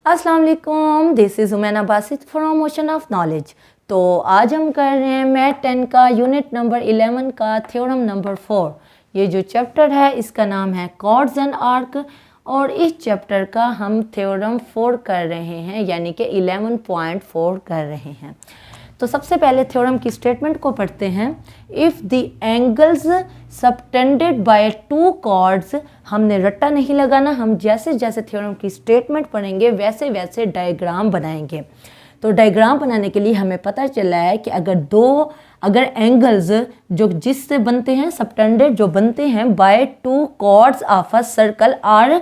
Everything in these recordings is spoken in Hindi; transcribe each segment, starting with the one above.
अस्सलाम वालेकुम, this is Umaina Basit from Ocean of Knowledge. तो आज हम कर रहे हैं मैथ 10 का यूनिट नंबर 11 का थ्योरम नंबर 4। ये जो चैप्टर है इसका नाम है कॉर्ड्स एंड आर्क और इस चैप्टर का हम थ्योरम 4 कर रहे हैं, यानी कि 11.4 कर रहे हैं। तो सबसे पहले थ्योरम की स्टेटमेंट को पढ़ते हैं। If the angles subtended by two chords, हमने रट्टा नहीं लगाना, हम जैसे जैसे थ्योरम की स्टेटमेंट पढ़ेंगे वैसे वैसे डायग्राम बनाएंगे। तो डायग्राम बनाने के लिए हमें पता चला है कि अगर एंगल्स जो जिससे बनते हैं सबटेंडेड जो बनते हैं by two chords of a circle are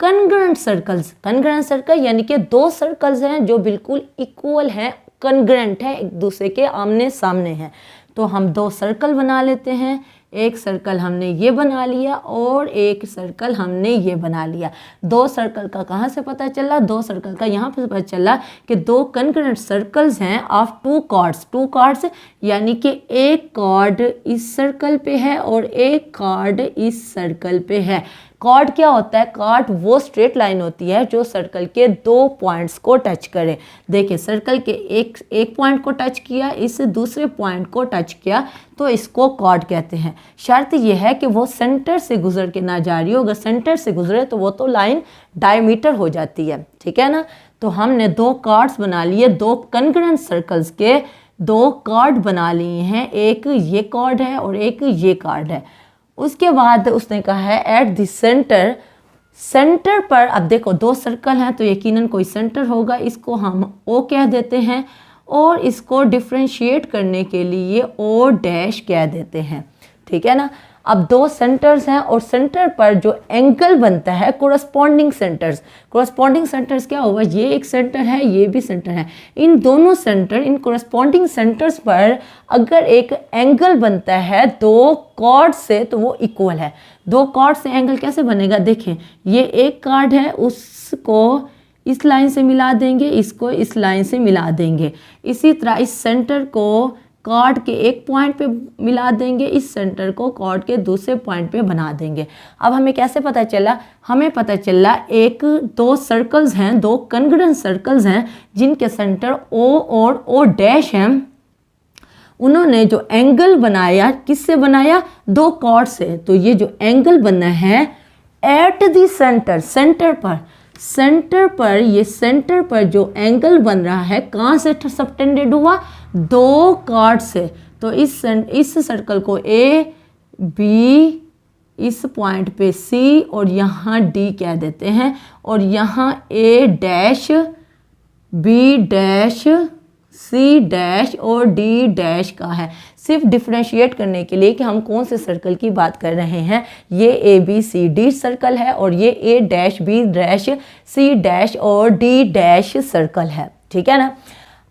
congruent circles. Congruent circle यानी कि दो सर्कल्स हैं जो बिल्कुल इक्वल हैं, कनग्रेंट है, एक दूसरे के आमने सामने हैं। तो हम दो सर्कल बना लेते हैं। एक सर्कल हमने ये बना लिया और एक सर्कल हमने ये बना लिया। दो सर्कल का कहाँ से पता चला? दो सर्कल का यहाँ पर पता चला कि दो कनग्रेंट सर्कल्स हैं of two chords. Two chords यानी कि एक कॉर्ड इस सर्कल पे है और एक कॉर्ड इस सर्कल पे है। कॉर्ड क्या होता है? कॉर्ड वो स्ट्रेट लाइन होती है जो सर्कल के दो पॉइंट्स को टच करे। देखिए, सर्कल के एक पॉइंट को टच किया, इस दूसरे पॉइंट को टच किया, तो इसको कॉर्ड कहते हैं। शर्त यह है कि वो सेंटर से गुजर के ना जा रही हो। अगर सेंटर से गुजरे तो वो तो लाइन डायमीटर हो जाती है, ठीक है ना। तो हमने दो कॉर्ड्स बना लिए, दो कनग्रेंट सर्कल्स के दो कॉर्ड बना लिए हैं। एक ये कॉर्ड है और एक ये कॉर्ड है। उसके बाद उसने कहा है एट द सेंटर, सेंटर पर, अब देखो दो सर्कल हैं तो यकीनन कोई सेंटर होगा, इसको हम ओ कह देते हैं और इसको डिफ्रेंशिएट करने के लिए ओ डैश कह देते हैं, ठीक है ना। अब दो सेंटर्स हैं और सेंटर पर जो एंगल बनता है कोरस्पॉन्डिंग सेंटर्स। कोरस्पॉन्डिंग सेंटर्स क्या होगा? ये एक सेंटर है, ये भी सेंटर है। इन दोनों सेंटर, इन कोरस्पॉन्डिंग सेंटर्स पर अगर एक एंगल बनता है दो कॉर्ड से तो वो इक्वल है। दो कॉर्ड से एंगल कैसे बनेगा? देखें, ये एक कॉर्ड है, उसको इस लाइन से मिला देंगे, इसको इस लाइन से मिला देंगे। इसी तरह इस सेंटर को कॉर्ड के एक पॉइंट पे मिला देंगे, इस सेंटर को कॉर्ड के दूसरे पॉइंट पे बना देंगे। अब हमें कैसे पता चला? हमें पता चला एक दो सर्कल्स हैं, दो कनग्रेंट सर्कल्स हैं जिनके सेंटर ओ और ओ डैश हैं। उन्होंने जो एंगल बनाया, किससे बनाया? दो कॉर्ड से। तो ये जो एंगल बना है एट द सेंटर, सेंटर पर ये सेंटर पर जो एंगल बन रहा है कहाँ से सबटेंडेड हुआ? दो कॉर्ड से। तो इस सर्कल को ए बी, इस पॉइंट पे सी और यहाँ डी कह देते हैं, और यहाँ A dash, B dash, C dash और डी डैश का है। सिर्फ डिफ्रेंशिएट करने के लिए कि हम कौन से सर्कल की बात कर रहे हैं। ये A B C D circle है और ये A dash, B dash, C dash और डी डैश सर्कल है, ठीक है ना।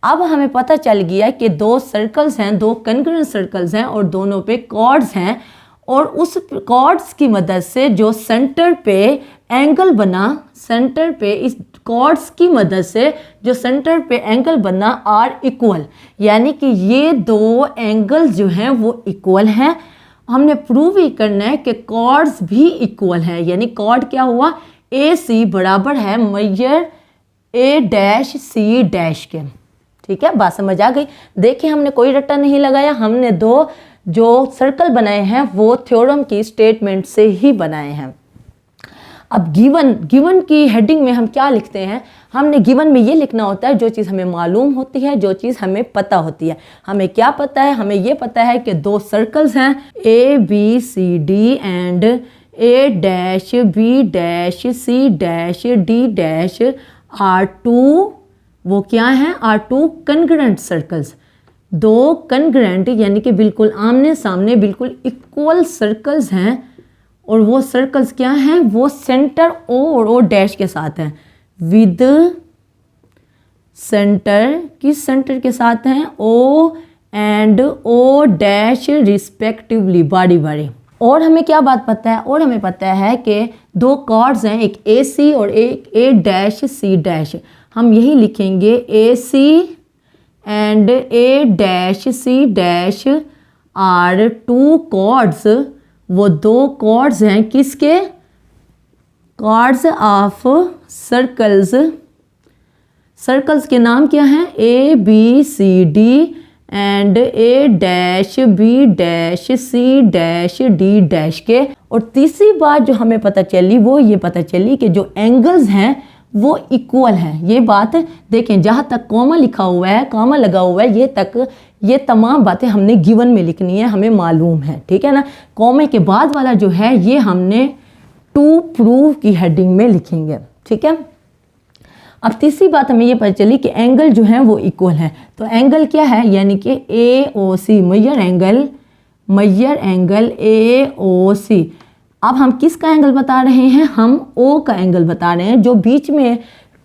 अब हमें पता चल गया कि दो सर्कल्स हैं, दो कनग्रेंट सर्कल्स हैं और दोनों पे कॉर्ड्स हैं, और उस कॉर्ड्स की मदद से जो सेंटर पे एंगल बना, सेंटर पे इस कॉर्ड्स की मदद से जो सेंटर पे एंगल बना आर इक्वल, यानी कि ये दो एंगल्स जो हैं वो इक्वल हैं। हमने प्रूव ही करना है कि कॉर्ड्स भी इक्वल हैं, यानी कॉर्ड क्या हुआ? ए सी बराबर है major A dash C dash के, ठीक है। बात समझ आ गई? देखिए, हमने कोई रट्टा नहीं लगाया, हमने दो जो सर्कल बनाए हैं वो थ्योरम की स्टेटमेंट से ही बनाए हैं। अब गिवन की हेडिंग में हम क्या लिखते हैं? हमने गिवन में ये लिखना होता है जो चीज़ हमें मालूम होती है, जो चीज़ हमें पता होती है। हमें क्या पता है? हमें ये पता है कि दो सर्कल्स हैं A B C D and A dash B dash C dash D dash are two, वो क्या है? Are two congruent circles. दो कनग्रेंट यानी कि बिल्कुल आमने सामने, बिल्कुल इक्वल सर्कल्स हैं, और वो सर्कल्स क्या हैं? वो सेंटर ओ और ओ डैश के साथ हैं। विद सेंटर, किस सेंटर के साथ हैं? O and O dash respectively, बारी बारी। और हमें क्या बात पता है? और हमें पता है कि दो कॉर्ड्स हैं, एक ए सी और एक ए डैश सी डैश। हम यही लिखेंगे A C and A dash C dash are two chords. वो दो कॉर्ड्स हैं किसके? कॉर्ड्स ऑफ सर्कल्स सर्कल्स के नाम क्या हैं? A B C D and A dash B dash C dash D dash के। और तीसरी बात जो हमें पता चली वो ये पता चली कि जो एंगल्स हैं वो इक्वल हैं। ये बात देखें, जहाँ तक कॉमा लिखा हुआ है, कॉमा लगा हुआ है, ये तमाम बातें हमने गिवन में लिखनी है, हमें मालूम है, ठीक है ना। कॉमे के बाद वाला जो है ये हमने टू प्रूव की हेडिंग में लिखेंगे, ठीक है। अब तीसरी बात हमें ये पता चली कि एंगल जो है वो इक्वल है। तो एंगल क्या है? यानी कि ए ओ सी, मेजर एंगल ए ओ सी। अब हम किसका एंगल बता रहे हैं? हम ओ का एंगल बता रहे हैं। जो बीच में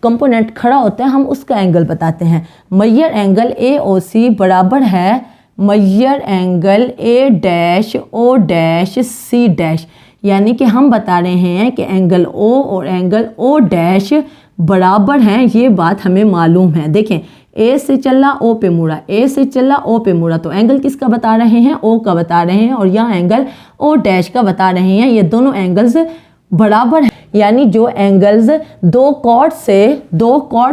कंपोनेंट खड़ा होता है हम उसका एंगल बताते हैं। मेजर एंगल ए ओ सी बराबर है major angle A dash O dash C dash. यानी कि हम बता रहे हैं कि एंगल ओ और एंगल ओ डैश बराबर हैं। ये बात हमें मालूम है। देखें, ए से चला ओ पे मुड़ा, ए से चला ओ पे मुड़ा, तो एंगल किसका बता रहे हैं? ओ का बता रहे हैं। और यहाँ एंगल ओ डैश का बता रहे हैं। ये दोनों एंगल्स बराबर हैं। यानी जो एंगल्स दो कॉर्ड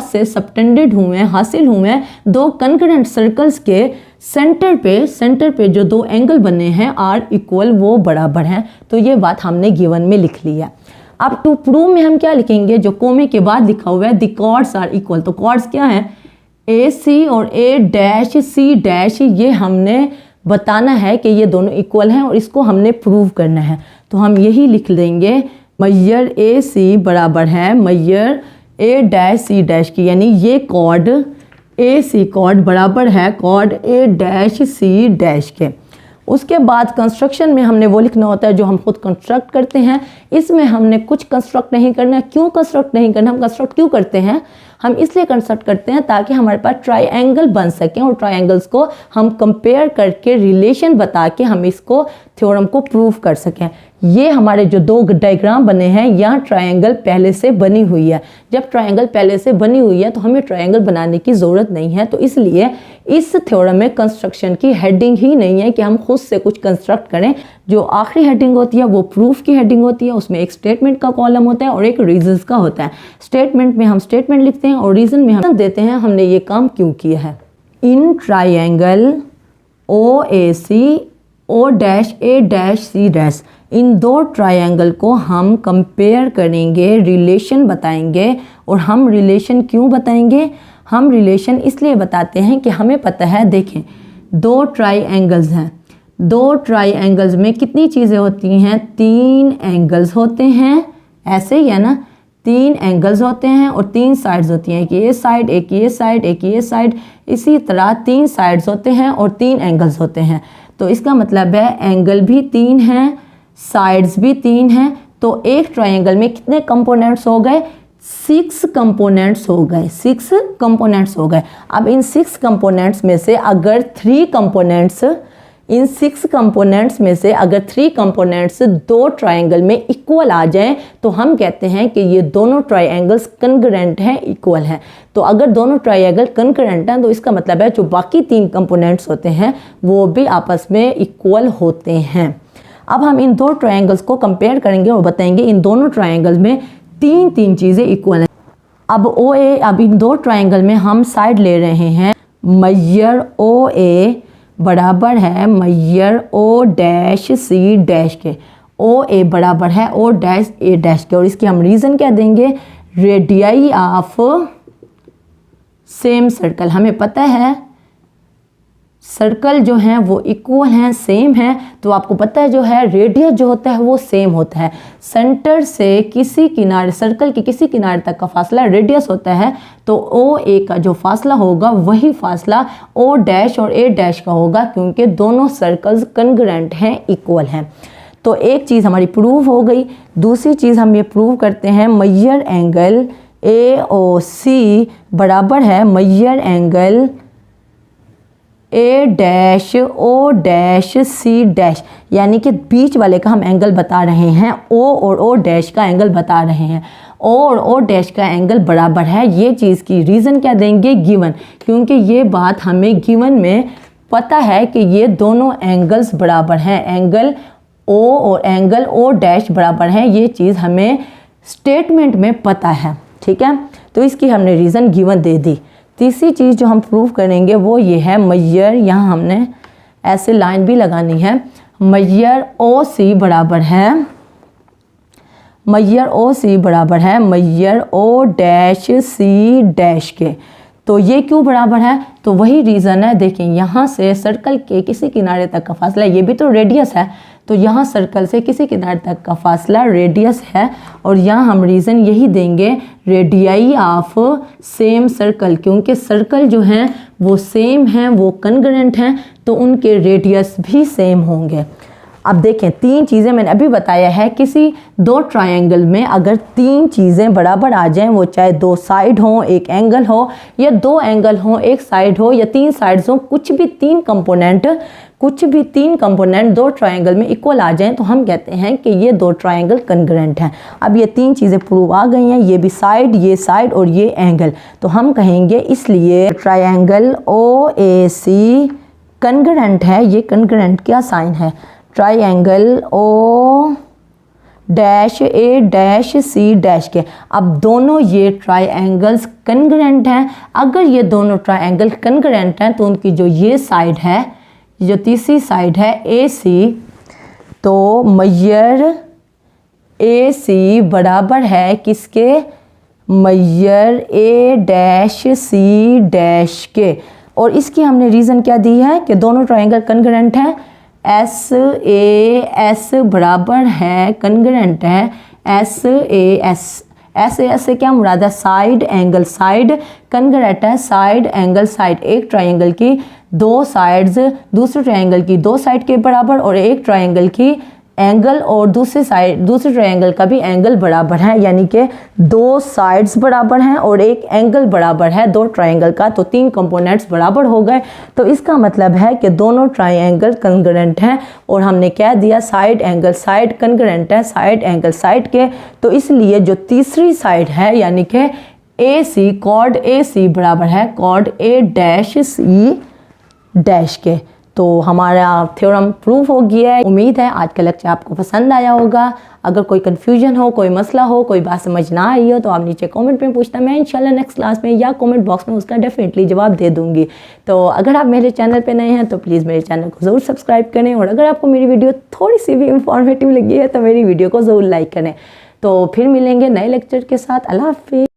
से सबटेंडेड हुए हैं, हासिल हुए हैं, दो कंकरेंट सर्कल्स के सेंटर पे जो दो एंगल बने हैं आर इक्वल, वो बराबर हैं। तो ये बात हमने गिवन में लिख ली है। अब टू प्रूव में हम क्या लिखेंगे? जो कोमे के बाद लिखा हुआ है द कॉर्ड्स आर इक्वल। तो कॉर्ड्स क्या हैं? ए सी और ए डैश सी डैश। ये हमने बताना है कि ये दोनों इक्वल हैं और इसको हमने प्रूव करना है। तो हम यही लिख देंगे मेजर ए सी बराबर है major A dash C dash की। यानी ये कॉर्ड ए सी कॉर्ड बराबर है chord A dash C dash के। उसके बाद कंस्ट्रक्शन में हमने वो लिखना होता है जो हम खुद कंस्ट्रक्ट करते हैं। इसमें हमने कुछ कंस्ट्रक्ट नहीं करना। क्यों कंस्ट्रक्ट नहीं करना? हम कंस्ट्रक्ट क्यों करते हैं? हम इसलिए कंस्ट्रक्ट करते हैं ताकि हमारे पास ट्रायंगल बन सकें और ट्रायंगल्स को हम कंपेयर करके रिलेशन बता के हम इसको थ्योरम को प्रूव कर सकें। ये हमारे जो दो डायग्राम बने हैं, यहाँ ट्रायंगल पहले से बनी हुई है। जब ट्रायंगल पहले से बनी हुई है तो हमें ट्रायंगल बनाने की ज़रूरत नहीं है। तो इसलिए इस थ्योरम में कंस्ट्रक्शन की हेडिंग ही नहीं है कि हम खुद से कुछ कंस्ट्रक्ट करें। जो आखिरी हेडिंग होती है वो प्रूफ की हेडिंग होती है। उसमें एक स्टेटमेंट का कॉलम होता है और एक रीजंस का होता है। स्टेटमेंट में हम स्टेटमेंट लिखते हैं और रीजन में हम देते हैं हमने ये काम क्यों किया है। इन triangle O A C O dash A dash C dash, इन दो ट्रायंगल को हम कंपेयर करेंगे, रिलेशन बताएंगे। और हम रिलेशन क्यों बताएंगे? हम रिलेशन इसलिए बताते हैं कि हमें पता है, देखें दो ट्रायंगल्स हैं, दो ट्रायंगल्स में कितनी चीज़ें होती हैं? तीन एंगल्स होते हैं, ऐसे ही है ना, तीन एंगल्स होते हैं और तीन साइड्स होती हैं, एक ये साइड, एक ये साइड, एक ये साइड। इसी तरह तीन साइड्स होते हैं और तीन एंगल्स होते हैं। तो इसका मतलब है एंगल भी तीन हैं, साइड्स भी तीन हैं। तो एक ट्रायंगल में कितने कंपोनेंट्स हो गए? 6 कंपोनेंट्स हो गए, 6 कंपोनेंट्स हो गए। अब इन 6 कंपोनेंट्स में से अगर 3 कंपोनेंट्स, इन 6 कंपोनेंट्स में से अगर 3 कंपोनेंट्स दो ट्रायंगल में इक्वल आ जाएं तो हम कहते हैं कि ये दोनों ट्रायंगल्स कंकरेंट हैं, इक्वल हैं। तो अगर दोनों ट्रायंगल कंकरेंट हैं तो इसका मतलब है जो बाकी 3 कंपोनेंट्स होते हैं वो भी आपस में इक्वल होते हैं। अब हम इन दो ट्रायंगल्स को कंपेयर करेंगे और बताएंगे इन दोनों ट्रायंगल्स में तीन चीज़ें इक्वल हैं। अब इन दो ट्रायंगल में हम साइड ले रहे हैं। मेजर ओ ए बराबर है major O dash C dash के। ओ ए बराबर है ओ डैश ए डैश के। और इसके हम रीज़न क्या देंगे? Radii of same circle. हमें पता है सर्कल जो हैं वो इक्वल हैं, सेम हैं। तो आपको पता है जो है रेडियस जो होता है वो सेम होता है। सेंटर से किसी किनारे, सर्कल के किसी किनारे तक का फासला रेडियस होता है। तो ओ ए का जो फासला होगा वही फासला ओ डैश और ए डैश का होगा, क्योंकि दोनों सर्कल्स कंग्रेंट हैं, इक्वल हैं। तो एक चीज़ हमारी प्रूव हो गई। दूसरी चीज़ हम ये प्रूव करते हैं, मेजर एंगल ए ओ सी बराबर है major angle A dash O dash C dash. यानी कि बीच वाले का हम एंगल बता रहे हैं, ओ और ओ डैश का एंगल बता रहे हैं। ओ और ओ डैश का एंगल बराबर है। ये चीज़ की रीज़न क्या देंगे? गिवन, क्योंकि ये बात हमें गिवन में पता है कि ये दोनों एंगल्स बराबर हैं। एंगल ओ और एंगल ओ डैश बराबर हैं। ये चीज़ हमें स्टेटमेंट में पता है, ठीक है। तो इसकी हमने रीज़न गिवन दे दी। तीसरी चीज़ जो हम प्रूव करेंगे वो ये है मैयर, यहाँ हमने ऐसे लाइन भी लगानी है, मैयर ओ सी बराबर है, मैयर ओ सी बराबर है मैयर ओ डैश सी डैश के। तो ये क्यों बराबर है, तो वही रीज़न है, देखें यहाँ से सर्कल के किसी किनारे तक का फासला, ये भी तो रेडियस है, तो यहाँ सर्कल से किसी किनारे तक का फासला रेडियस है, और यहाँ हम रीज़न यही देंगे रेडियाई ऑफ सेम सर्कल, क्योंकि सर्कल जो हैं वो सेम हैं, वो कन्ग्रेंट हैं, तो उनके रेडियस भी सेम होंगे। अब देखें तीन चीज़ें मैंने अभी बताया है, किसी दो ट्रायंगल में अगर तीन चीज़ें बराबर आ जाएं, वो चाहे दो साइड हों, एक एंगल हो, या दो एंगल हों, एक साइड हो, या तीन साइड्स हों, कुछ भी तीन कंपोनेंट दो ट्रायंगल में इक्वल आ जाएं, तो हम कहते हैं कि ये दो ट्रायंगल कन्ग्रेंट हैं। अब ये तीन चीज़ें प्रूव आ गई हैं, ये भी साइड, ये साइड और ये एंगल, तो हम कहेंगे इसलिए ट्रायंगल ओ ए सी कन्ग्रेंट है। ये कन्ग्रेंट क्या साइन है, triangle O dash A dash C dash के। अब दोनों ये ट्रायंगल्स कन्ग्रेंट हैं। अगर ये दोनों ट्रायंगल कन्ग्रेंट हैं तो उनकी जो ये साइड है, जो तीसरी साइड है ए सी, तो मैयर ए सी बराबर है किसके, मैयर ए डैश सी डैश के। और इसकी हमने रीज़न क्या दी है कि दोनों ट्रायंगल कन्ग्रेंट हैं, एस ए एस बराबर है, कन्ग्रेंट है, एस ए एस से क्या मुराद है, साइड एंगल, साइड कन्ग्रेंट है, साइड एंगल साइड। एक ट्रायंगल की दो साइड्स दूसरे ट्रायंगल की दो साइड के बराबर, और एक ट्रायंगल की एंगल और दूसरे ट्रायंगल का भी एंगल बराबर है, यानी कि दो साइड्स बराबर हैं और एक एंगल बराबर है दो ट्रायंगल का, तो तीन कंपोनेंट्स बराबर हो गए। तो इसका मतलब है कि दोनों ट्रायंगल कन्ग्रेंट हैं, और हमने क्या दिया, साइड एंगल साइड कन्ग्रेंट है साइड एंगल साइड के। तो इसलिए जो तीसरी साइड है यानी कि ए सी, कॉर्ड ए सी बराबर है chord A dash C dash के। तो हमारा थ्योरम प्रूव हो गया है। उम्मीद है आज का लेक्चर आपको पसंद आया होगा। अगर कोई कन्फ्यूजन हो, कोई मसला हो, कोई बात समझ ना आई हो, तो आप नीचे कमेंट में पूछना, मैं इंशाल्लाह नेक्स्ट क्लास में या कमेंट बॉक्स में उसका डेफिनेटली जवाब दे दूंगी। तो अगर आप मेरे चैनल पे नए हैं तो प्लीज़ मेरे चैनल को ज़रूर सब्सक्राइब करें, और अगर आपको मेरी वीडियो थोड़ी सी भी इंफॉर्मेटिव लगी है तो मेरी वीडियो को ज़रूर लाइक करें। तो फिर मिलेंगे नए लेक्चर के साथ। अल्लाह हाफिज़।